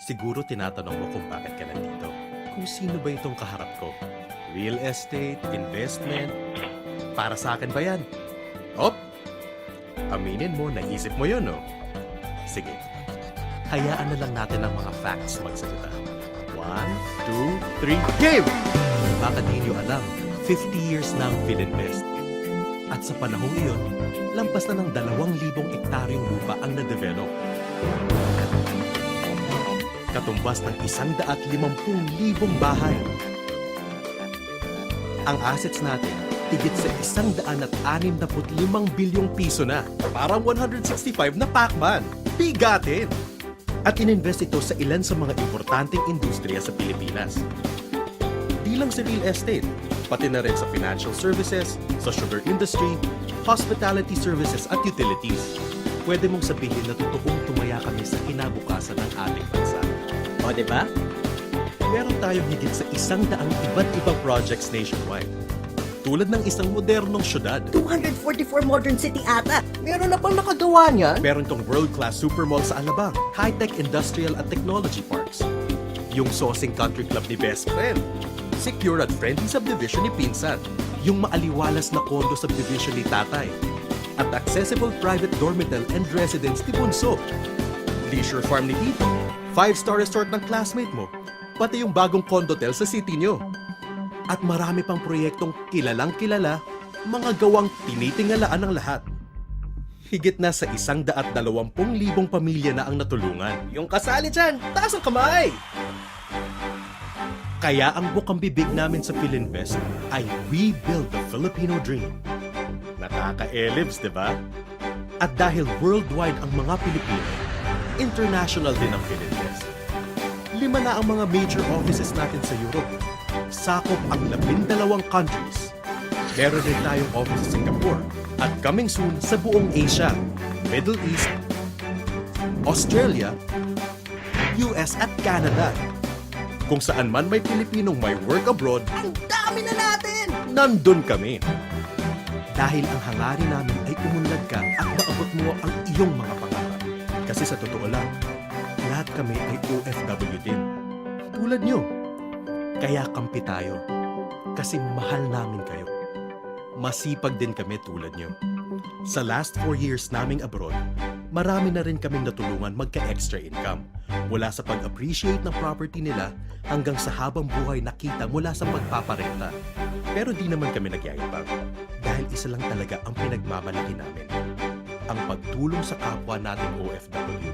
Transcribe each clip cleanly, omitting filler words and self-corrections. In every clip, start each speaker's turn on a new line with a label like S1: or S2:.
S1: Siguro tinatanong mo kung bakit ka nandito. Kung sino ba itong kaharap ko? Real estate, investment, para sa akin ba yan? Hop! Aminin mo, naisip mo yun, no? Sige, hayaan na lang natin ang mga facts magsalita. 1, 2, 3, game! Baka di nyo alam, 50 years na ang Philinvest. At sa panahong iyon, lampas na ng 2,000 ektaryong lupa ang na-develop. Katumbas ng 150,000 bahay. Ang assets natin, tigit sa 165 bilyong piso na. Parang 165 na Pac-Man. Bigatin! At ininvest ito sa ilan sa mga importanteng industriya sa Pilipinas. Di lang sa real estate, pati na rin sa financial services, sa sugar industry, hospitality services at utilities. Pwede mong sabihin na totoong tumaya kami sa kinabukasan ng ating bansa. O, diba? Meron tayong higit sa 100 iba't ibang projects nationwide. Tulad ng isang modernong syudad.
S2: 244 Modern City ata. Meron na bang nakagawa niyan?
S1: Meron tong world-class supermall sa Alabang, high-tech industrial at technology parks. Yung Sosing Country Club ni Best Friend. Secure at friendly subdivision ni Pinsan. Yung maaliwalas na condo subdivision ni Tatay. At accessible private dormital and residence ni Bunso. Leisure farm ni Tito. 5-star resort ng classmate mo. Pati yung bagong condotel sa city nyo. At marami pang proyektong kilalang kilala, mga gawang tinitingalaan ng lahat. Higit na sa 120,000 pamilya na ang natulungan. Yung kasali dyan, taas ang kamay! Kaya ang bukang bibig namin sa Philinvest ay We Build the Filipino Dream. Nakaka-elibs, di ba? At dahil worldwide ang mga Pilipino, international din ang Philinvest. 5 na ang mga major offices natin sa Europe. Sakop ang 12 countries. Meron din tayong office sa Singapore at coming soon sa buong Asia, Middle East, Australia, US at Canada. Kung saan man may Pilipinong may work abroad,
S2: Ang dami na natin!
S1: nandun kami. Dahil ang hangarin namin ay umunlad ka at maabot mo ang iyong mga pangarap. Kasi sa totoo lang, lahat kami ay OFW din. Tulad nyo. Kaya kampi tayo. Kasi mahal namin kayo. Masipag din kami tulad nyo. Sa last 4 years naming abroad, marami na rin kaming natulungan magka-extra income. Mula sa pag-appreciate ng property nila hanggang sa habang buhay nakita mula sa pagpaparenta. Pero di naman kami nagyayabang. Dahil isa lang talaga ang pinagmamalaki namin. Ang pagtulong sa kapwa nating OFW.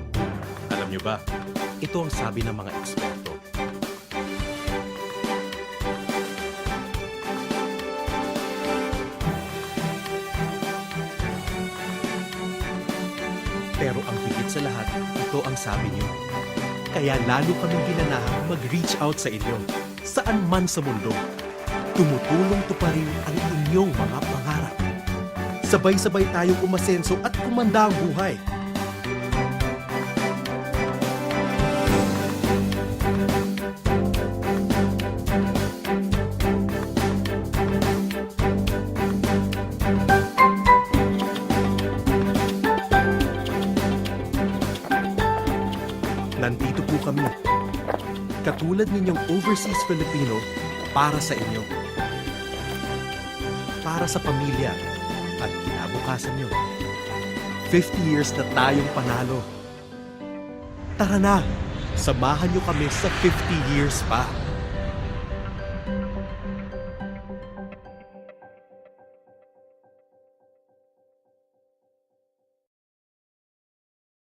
S1: Alam nyo ba, ito ang sabi ng mga eksperto. Pero ang higit sa lahat, ito ang sabi niyo. Kaya lalo kaming ginanahang mag-reach out sa inyo, saan man sa mundo. Tumutulong tuparin ang inyong mga pangarap. Sabay-sabay tayong umasenso at kumanda ang buhay. Nandito po kami. Katulad ninyong overseas Filipino para sa inyo. Para sa pamilya at kinabukasan nyo. 50 years na tayong panalo. Tara na, samahan nyo kami sa 50 years pa.